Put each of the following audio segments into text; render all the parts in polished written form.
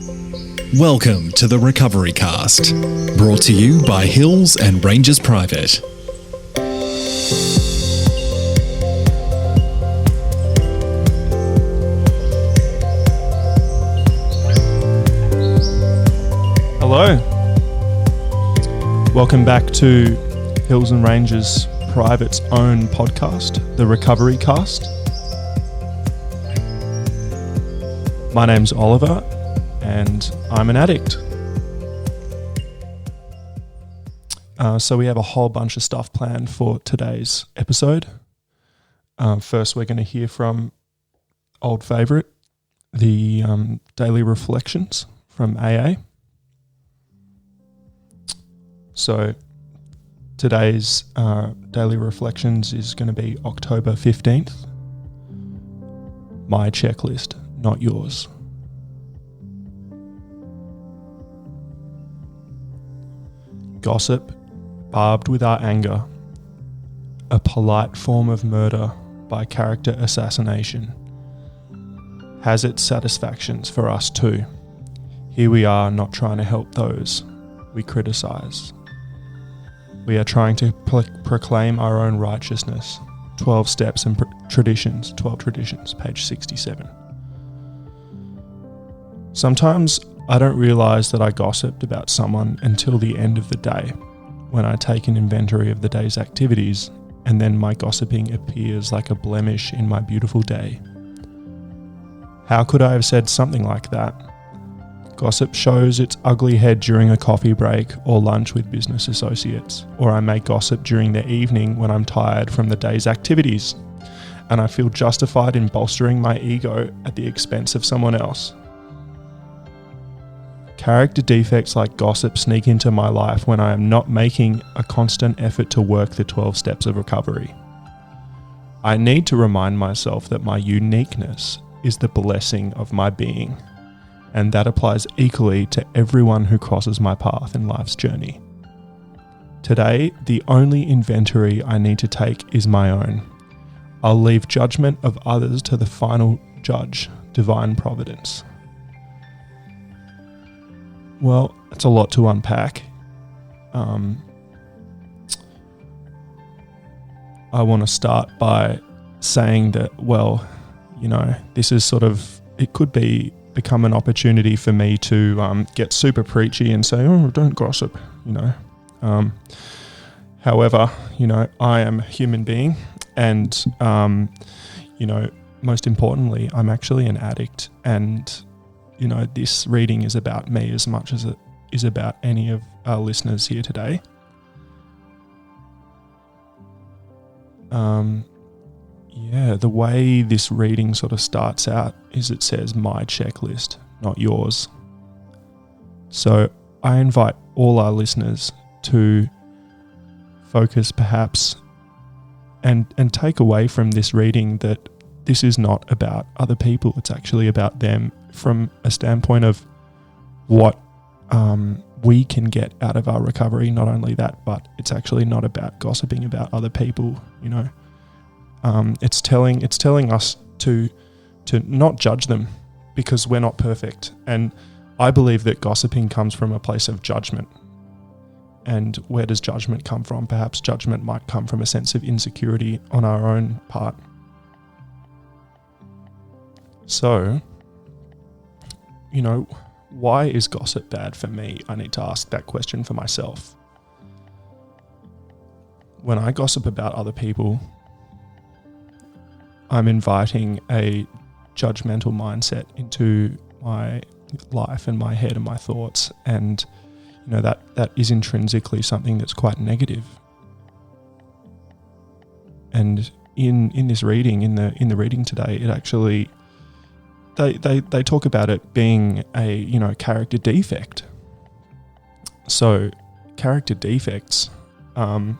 Welcome to the Recovery Cast, brought to you by Hills and Rangers Private. Hello. Welcome back to Hills and Rangers Private's own podcast, the Recovery Cast. My name's Oliver, and I'm an addict. So we have a whole bunch of stuff planned for today's episode. First, we're going to hear from old favourite, the Daily Reflections from AA. So today's Daily Reflections is going to be October 15th. My checklist, not yours. Gossip, barbed with our anger, a polite form of murder by character assassination, has its satisfactions for us too. Here we are not trying to help those we criticise. We are trying to proclaim our own righteousness. 12 steps and traditions, 12 traditions, page 67. Sometimes I don't realise that I gossiped about someone until the end of the day, when I take an inventory of the day's activities, and then my gossiping appears like a blemish in my beautiful day. How could I have said something like that? Gossip shows its ugly head during a coffee break or lunch with business associates, or I may gossip during the evening when I'm tired from the day's activities, and I feel justified in bolstering my ego at the expense of someone else. Character defects like gossip sneak into my life when I am not making a constant effort to work the 12 steps of recovery. I need to remind myself that my uniqueness is the blessing of my being, and that applies equally to everyone who crosses my path in life's journey. Today, the only inventory I need to take is my own. I'll leave judgment of others to the final judge, divine providence. Well, it's a lot to unpack. I want to start by saying that, well, you know, this is sort of, it could become an opportunity for me to get super preachy and say, oh, don't gossip, you know. However, you know, I am a human being, and, you know, most importantly, I'm actually an addict, and you know, this reading is about me as much as it is about any of our listeners here today. The way this reading sort of starts out is it says, my checklist, not yours. So I invite all our listeners to focus perhaps and take away from this reading that this is not about other people, it's actually about them, from a standpoint of what we can get out of our recovery. Not only that, but it's actually not about gossiping about other people, you know. It's telling us to not judge them, because we're not perfect. And I believe that gossiping comes from a place of judgment. And where does judgment come from? Perhaps judgment might come from a sense of insecurity on our own part. So, you know, why is gossip bad for me? I need to ask that question for myself. When I gossip about other people, I'm inviting a judgmental mindset into my life and my head and my thoughts, and you know, that is intrinsically something that's quite negative. And in this reading, in the reading today, it actually They talk about it being a, you know, character defect. So character defects, the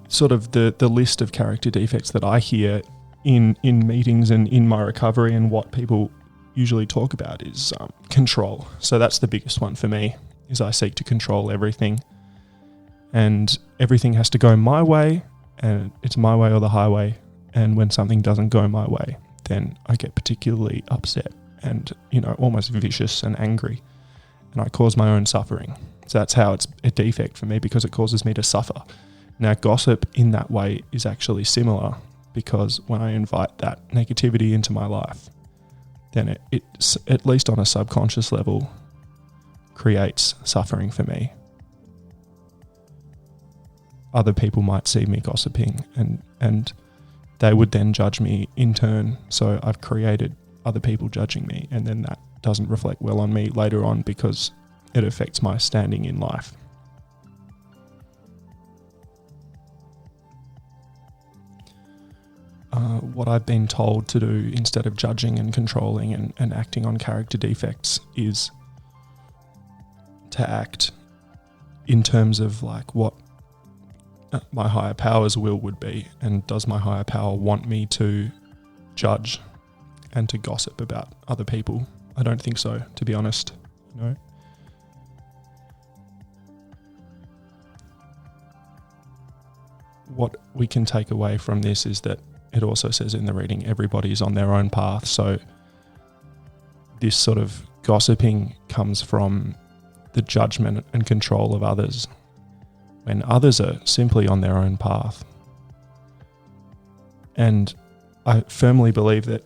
sort of the list of character defects that I hear in meetings and in my recovery and what people usually talk about is control. So that's the biggest one for me, is I seek to control everything, and everything has to go my way, and it's my way or the highway. And when something doesn't go my way, then I get particularly upset and, almost vicious and angry. And I cause my own suffering. So that's how it's a defect for me, because it causes me to suffer. Now, gossip in that way is actually similar, because when I invite that negativity into my life, then it's, at least on a subconscious level, creates suffering for me. Other people might see me gossiping and they would then judge me in turn. So I've created other people judging me, and then that doesn't reflect well on me later on because it affects my standing in life. What I've been told to do instead of judging and controlling and acting on character defects is to act in terms of like what my higher power's will would be, and does my higher power want me to judge and to gossip about other people? I don't think so, to be honest. What we can take away from this is that it also says in the reading, everybody's on their own path. So this sort of gossiping comes from the judgment and control of others, when others are simply on their own path. And I firmly believe that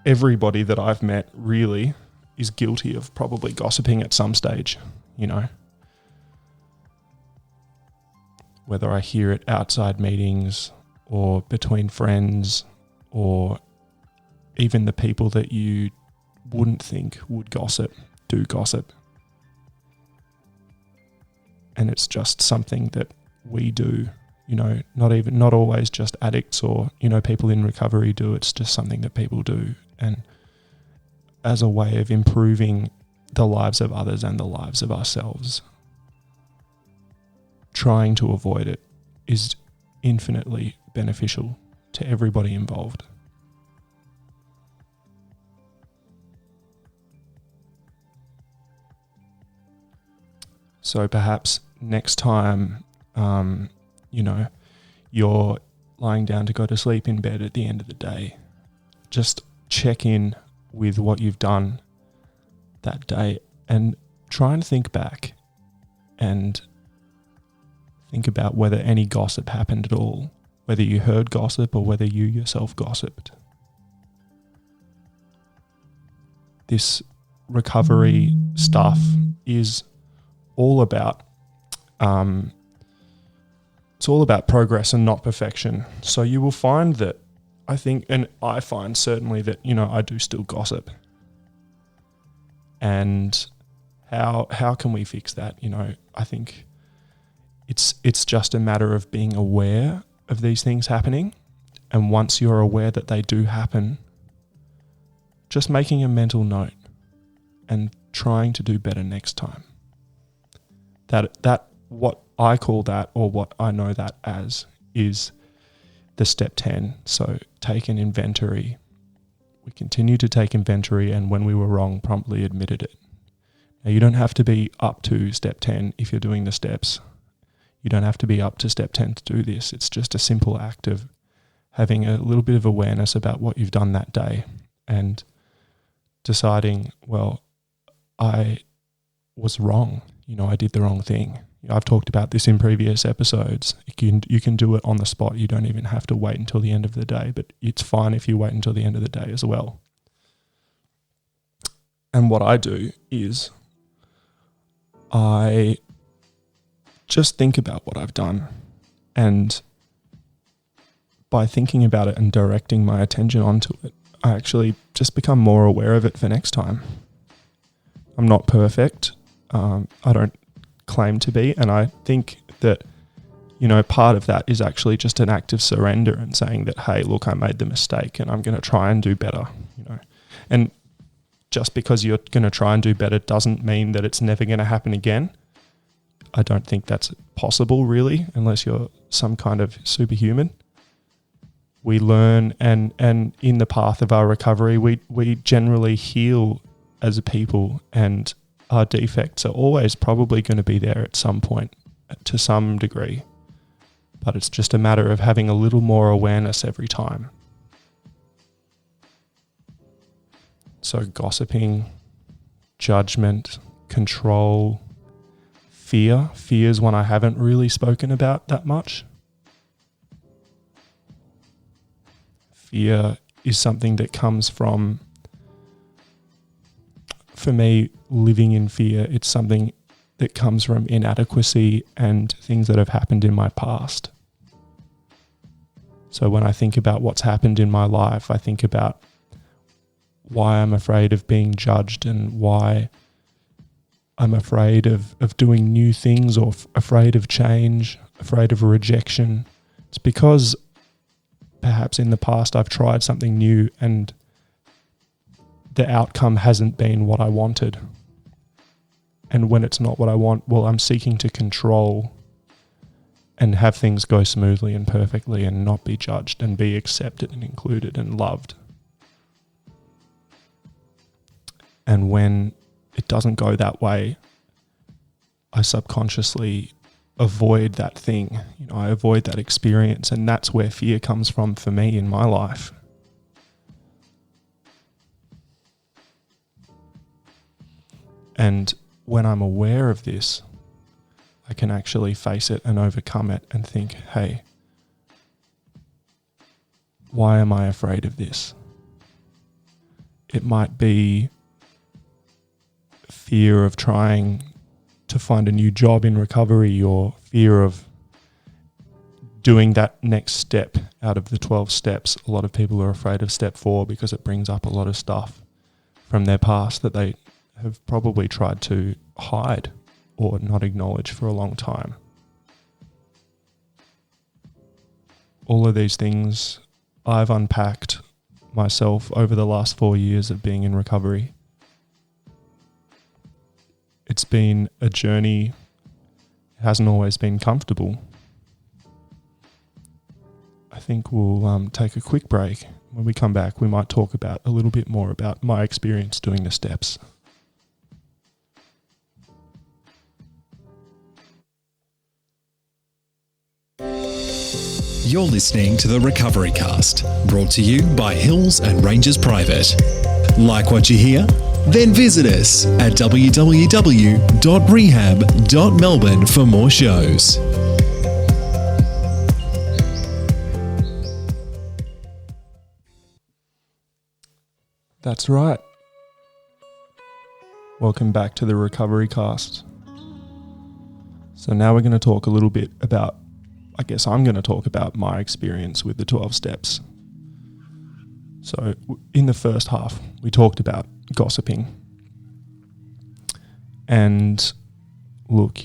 everybody that I've met really is guilty of probably gossiping at some stage, whether I hear it outside meetings or between friends, or even the people that you wouldn't think would gossip do gossip. And it's just something that we do, not always just addicts or, people in recovery do. It's just something that people do. And as a way of improving the lives of others and the lives of ourselves, trying to avoid it is infinitely beneficial to everybody involved. So perhaps next time, you're lying down to go to sleep in bed at the end of the day, just check in with what you've done that day and try and think back and think about whether any gossip happened at all, whether you heard gossip or whether you yourself gossiped. This recovery stuff is all about it's all about progress and not perfection. So you will find that I find certainly that I do still gossip. And how can we fix that? I think it's just a matter of being aware of these things happening, and once you're aware that they do happen, just making a mental note and trying to do better next time. That what I call that, or what I know that as, is the step 10. So take an inventory. We continue to take inventory, and when we were wrong, promptly admitted it. Now, you don't have to be up to step 10 if you're doing the steps. You don't have to be up to step 10 to do this. It's just a simple act of having a little bit of awareness about what you've done that day and deciding, well, I was wrong. I did the wrong thing. I've talked about this in previous episodes. You can do it on the spot. You don't even have to wait until the end of the day, but it's fine if you wait until the end of the day as well. And what I do is I just think about what I've done, and by thinking about it and directing my attention onto it, I actually just become more aware of it for next time. I'm not perfect. I don't claim to be, and I think that part of that is actually just an act of surrender and saying that, hey, look, I made the mistake and I'm going to try and do better. And just because you're going to try and do better doesn't mean that it's never going to happen again. I don't think that's possible, really, unless you're some kind of superhuman. We learn, and in the path of our recovery, we generally heal as a people, and our defects are always probably going to be there at some point, to some degree. But it's just a matter of having a little more awareness every time. So gossiping, judgment, control, fear. Fear is one I haven't really spoken about that much. Fear is something that comes from, for me, living in fear. It's something that comes from inadequacy and things that have happened in my past. So when I think about what's happened in my life, I think about why I'm afraid of being judged and why I'm afraid of doing new things or afraid of change, afraid of rejection. It's because perhaps in the past I've tried something new and the outcome hasn't been what I wanted. And when it's not what I want, well, I'm seeking to control and have things go smoothly and perfectly and not be judged and be accepted and included and loved. And when it doesn't go that way, I subconsciously avoid that thing. I avoid that experience, and that's where fear comes from for me in my life. And when I'm aware of this, I can actually face it and overcome it and think, hey, why am I afraid of this? It might be fear of trying to find a new job in recovery, or fear of doing that next step out of the 12 steps. A lot of people are afraid of step 4 because it brings up a lot of stuff from their past that they have probably tried to hide or not acknowledge for a long time. All of these things I've unpacked myself over the last 4 years of being in recovery. It's been a journey. It hasn't always been comfortable. I think we'll take a quick break. When we come back, we might talk about a little bit more about my experience doing the steps. You're listening to the Recovery Cast, brought to you by Hills and Rangers Private. Like what you hear? Then visit us at www.rehab.melbourne for more shows. That's right. Welcome back to the Recovery Cast. So now we're going to talk a little bit about, I'm going to talk about my experience with the 12 steps. So in the first half, we talked about gossiping. And look,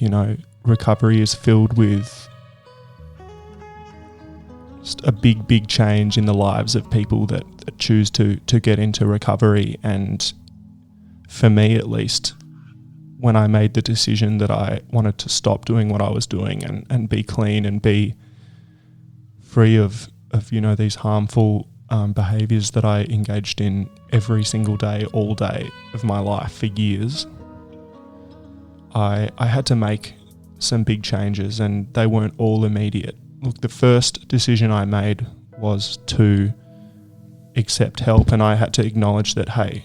recovery is filled with just a big change in the lives of people that choose to get into recovery. And for me, at least, when I made the decision that I wanted to stop doing what I was doing and be clean and be free of these harmful behaviours that I engaged in every single day, all day of my life for years, I had to make some big changes, and they weren't all immediate. Look, the first decision I made was to accept help, and I had to acknowledge that, hey,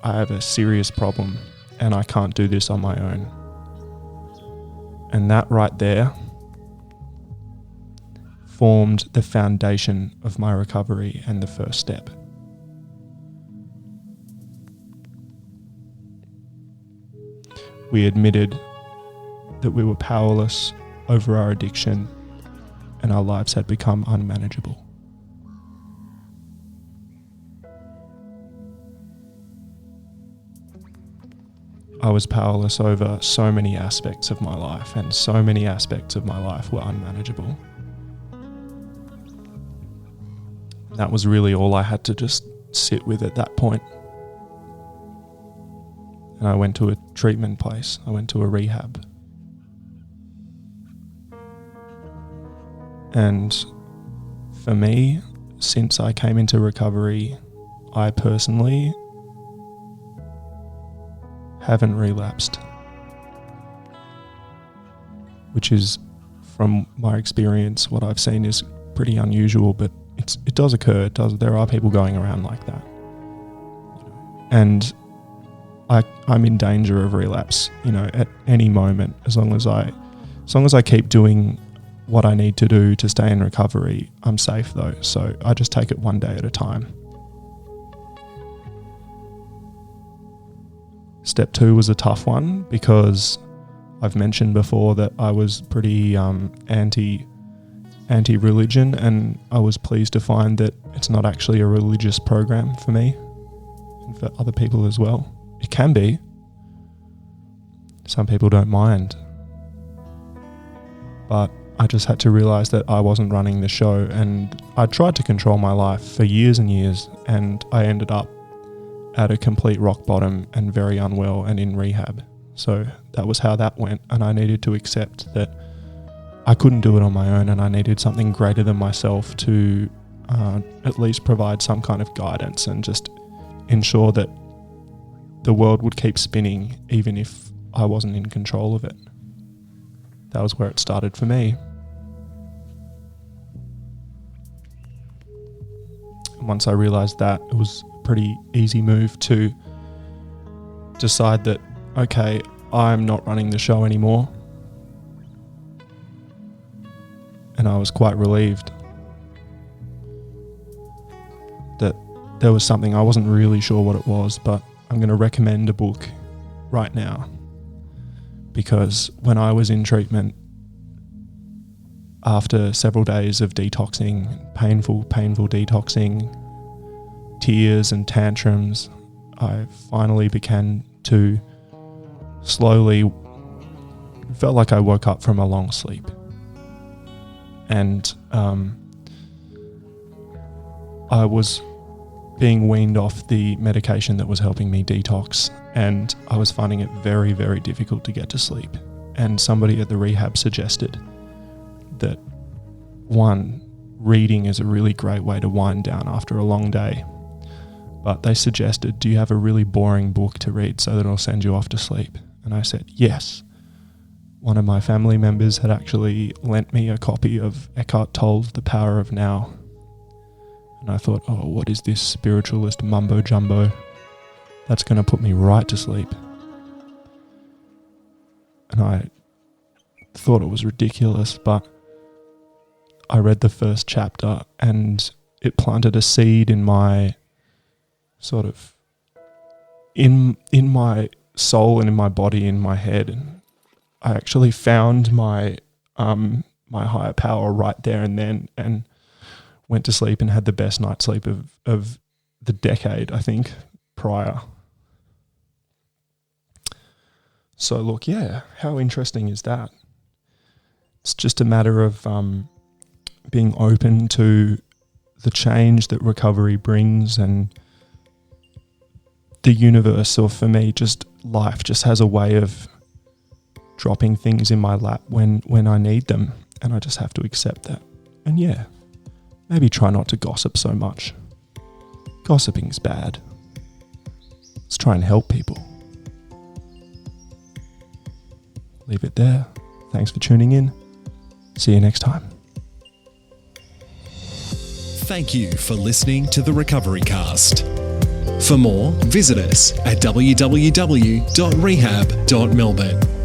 I have a serious problem and I can't do this on my own. And that right there formed the foundation of my recovery and the first step. We admitted that we were powerless over our addiction and our lives had become unmanageable. I was powerless over so many aspects of my life, and so many aspects of my life were unmanageable. That was really all I had to just sit with at that point. And I went to a treatment place. I went to a rehab. And for me, since I came into recovery, I personally haven't relapsed, which is, from my experience, what I've seen is pretty unusual, but it does occur. There are people going around like that. and I'm in danger of relapse, at any moment. As long as I keep doing what I need to do to stay in recovery, I'm safe though. So I just take it one day at a time. Step 2 was a tough one because I've mentioned before that I was pretty anti-religion, and I was pleased to find that it's not actually a religious program for me and for other people as well. It can be. Some people don't mind. But I just had to realise that I wasn't running the show, and I tried to control my life for years and years, and I ended up at a complete rock bottom and very unwell and in rehab. So that was how that went, and I needed to accept that I couldn't do it on my own, and I needed something greater than myself to at least provide some kind of guidance and just ensure that the world would keep spinning even if I wasn't in control of it. That was where it started for me. And once I realised that, it was a pretty easy move to decide that, okay, I'm not running the show anymore. And I was quite relieved that there was something, I wasn't really sure what it was, but I'm going to recommend a book right now, because when I was in treatment, after several days of detoxing, painful detoxing, tears and tantrums, I finally began to slowly, felt like I woke up from a long sleep. And I was being weaned off the medication that was helping me detox, and I was finding it very, very difficult to get to sleep. And somebody at the rehab suggested that, one, reading is a really great way to wind down after a long day. But they suggested, do you have a really boring book to read so that it'll send you off to sleep? And I said, yes. One of my family members had actually lent me a copy of Eckhart Tolle's The Power of Now. And I thought, oh, what is this spiritualist mumbo jumbo? That's going to put me right to sleep. And I thought it was ridiculous, but I read the first chapter and it planted a seed in my sort of, in my soul and in my body, in my head. And I actually found my higher power right there and then, and went to sleep and had the best night's sleep of the decade, I think, prior. So look, yeah, how interesting is that? It's just a matter of being open to the change that recovery brings, and the universe, or for me, just life just has a way of dropping things in my lap when I need them, and I just have to accept that. And yeah, maybe try not to gossip so much. Gossiping's bad. Let's try and help people. Leave it there. Thanks for tuning in. See you next time. Thank you for listening to the Recovery Cast. For more, visit us at www.rehab.melbourne.